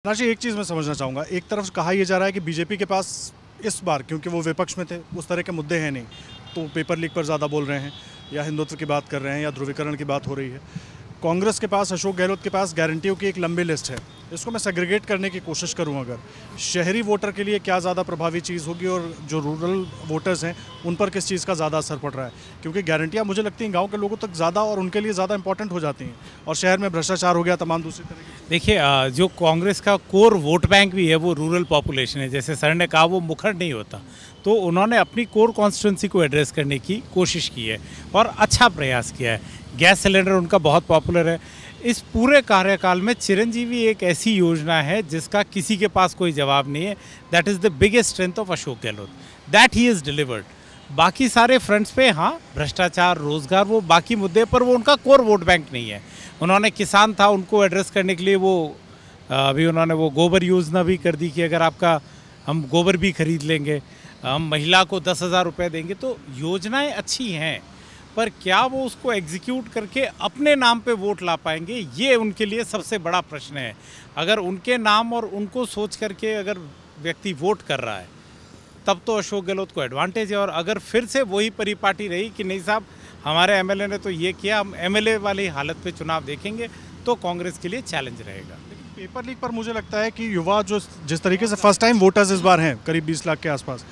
राशि एक चीज़ मैं समझना चाहूँगा, एक तरफ कहा यह जा रहा है कि बीजेपी के पास इस बार, क्योंकि वो विपक्ष में थे, उस तरह के मुद्दे हैं नहीं, तो पेपर लीक पर ज़्यादा बोल रहे हैं या हिंदुत्व की बात कर रहे हैं या ध्रुवीकरण की बात हो रही है। कांग्रेस के पास, अशोक गहलोत के पास गारंटियों की एक लंबी लिस्ट है। इसको मैं सेग्रीगेट करने की कोशिश करूँ, अगर शहरी वोटर के लिए क्या ज़्यादा प्रभावी चीज़ होगी और जो रूरल वोटर्स हैं उन पर किस चीज़ का ज़्यादा असर पड़ रहा है, क्योंकि गारंटियाँ मुझे लगती हैं गांव के लोगों तक ज़्यादा और उनके लिए ज़्यादा इंपॉर्टेंट हो जाती हैं, और शहर में भ्रष्टाचार हो गया, तमाम दूसरी तरह की। देखिए, जो कांग्रेस का कोर वोट बैंक भी है वो रूरल पॉपुलेशन है। जैसे सर ने कहा, वो मुखर नहीं होता, तो उन्होंने अपनी कोर कॉन्स्टिट्यूंसी को एड्रेस करने की कोशिश की है और अच्छा प्रयास किया है। गैस सिलेंडर उनका बहुत पॉपुलर है। इस पूरे कार्यकाल में चिरंजीवी एक ऐसी योजना है जिसका किसी के पास कोई जवाब नहीं है। That is the biggest strength of Ashok Gehlot, that he is delivered. बाकी सारे फ्रंट्स पे हाँ, भ्रष्टाचार, रोजगार, वो बाकी मुद्दे पर वो उनका कोर वोट बैंक नहीं है। उन्होंने किसान था, उनको एड्रेस करने के लिए वो अभी उन्होंने वो गोबर योजना भी कर दी कि अगर आपका हम गोबर भी खरीद लेंगे, हम महिला को 10,000 रुपये देंगे। तो योजनाएं अच्छी हैं, पर क्या वो उसको एग्जीक्यूट करके अपने नाम पे वोट ला पाएंगे, ये उनके लिए सबसे बड़ा प्रश्न है। अगर उनके नाम और उनको सोच करके अगर व्यक्ति वोट कर रहा है, तब तो अशोक गहलोत को एडवांटेज है। और अगर फिर से वही परिपाटी रही कि नहीं साहब, हमारे एमएलए ने तो ये किया, हम एमएलए वाली हालत पे चुनाव देखेंगे, तो कांग्रेस के लिए चैलेंज रहेगा। पेपर लीक पर मुझे लगता है कि युवा जो जिस तरीके से फर्स्ट टाइम वोटर्स इस बार हैं, करीब 20 लाख के आसपास,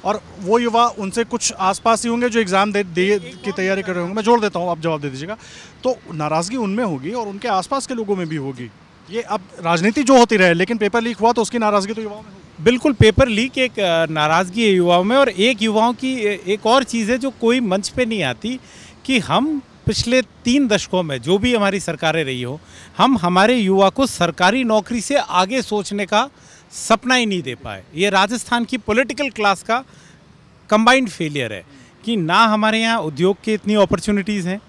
और वो युवा उनसे कुछ आसपास ही होंगे जो एग्ज़ाम दे की तैयारी कर रहे होंगे। मैं जोड़ देता हूँ, आप जवाब दे दीजिएगा। तो नाराज़गी उनमें होगी और उनके आसपास के लोगों में भी होगी। ये अब राजनीति जो होती रहे, लेकिन पेपर लीक हुआ तो उसकी नाराज़गी तो युवाओं में होगी। बिल्कुल, पेपर लीक एक नाराज़गी है युवाओं में। और एक युवाओं की एक और चीज़ है जो कोई मंच पे नहीं आती, कि हम पिछले 3 दशकों में जो भी हमारी सरकारें रही हो, हम हमारे युवा को सरकारी नौकरी से आगे सोचने का सपना ही नहीं दे पाए। ये राजस्थान की पॉलिटिकल क्लास का कंबाइंड फेलियर है कि ना हमारे यहाँ उद्योग की इतनी अपॉर्चुनिटीज़ हैं,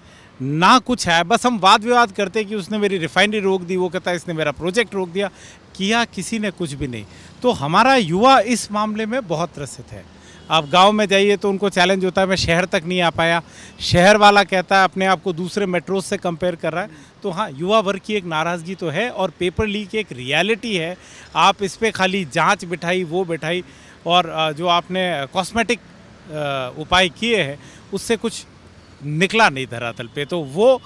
ना कुछ है। बस हम वाद विवाद करते कि उसने मेरी रिफाइनरी रोक दी, वो कहता है इसने मेरा प्रोजेक्ट रोक दिया, किया किसी ने कुछ भी नहीं। तो हमारा युवा इस मामले में बहुत त्रसित है। आप गांव में जाइए तो उनको चैलेंज होता है, मैं शहर तक नहीं आ पाया। शहर वाला कहता है, अपने आप को दूसरे मेट्रोज से कंपेयर कर रहा है। तो हाँ, युवा वर्ग की एक नाराज़गी तो है, और पेपर लीक एक रियलिटी है। आप इस पर खाली जांच बिठाई, वो बिठाई, और जो आपने कॉस्मेटिक उपाय किए हैं, उससे कुछ निकला नहीं धरातल पे। तो वो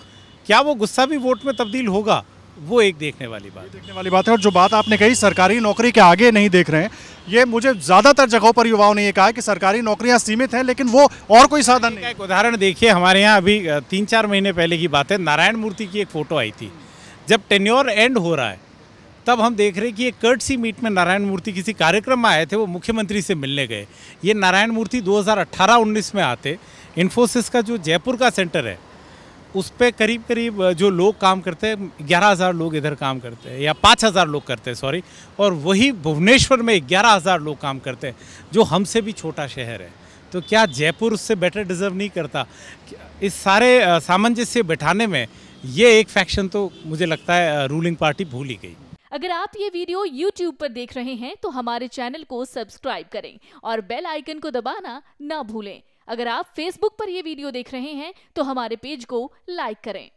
क्या वो गुस्सा भी वोट में तब्दील होगा, वो एक देखने वाली बात है। और जो बात आपने कही सरकारी नौकरी के आगे नहीं देख रहे हैं, ये मुझे ज़्यादातर जगहों पर युवाओं ने ये कहा है कि सरकारी नौकरियां सीमित हैं, लेकिन वो और कोई साधन नहीं। एक उदाहरण देखिए, हमारे यहाँ अभी 3-4 महीने पहले की बात है, नारायण मूर्ति की एक फ़ोटो आई थी। जब टेन्योर एंड हो रहा है, तब हम देख रहे हैं कि एक कर्टसी मीट में नारायण मूर्ति किसी कार्यक्रम में आए थे, वो मुख्यमंत्री से मिलने गए। ये नारायण मूर्ति 2018-19 में आते। इन्फोसिस का जो जयपुर का सेंटर है, उस पर करीब करीब जो लोग काम करते हैं, 11,000 लोग इधर काम करते हैं, या 5,000 लोग करते हैं, सॉरी। और वही भुवनेश्वर में 11,000 लोग काम करते हैं, जो हमसे भी छोटा शहर है। तो क्या जयपुर उससे बेटर डिज़र्व नहीं करता? इस सारे सामंजस्य बिठाने में ये एक फैक्शन तो मुझे लगता है रूलिंग पार्टी भूल ही गई। अगर आप ये वीडियो YouTube पर देख रहे हैं तो हमारे चैनल को सब्सक्राइब करें और बेल आइकन को दबाना ना भूलें। अगर आप Facebook पर ये वीडियो देख रहे हैं तो हमारे पेज को लाइक करें।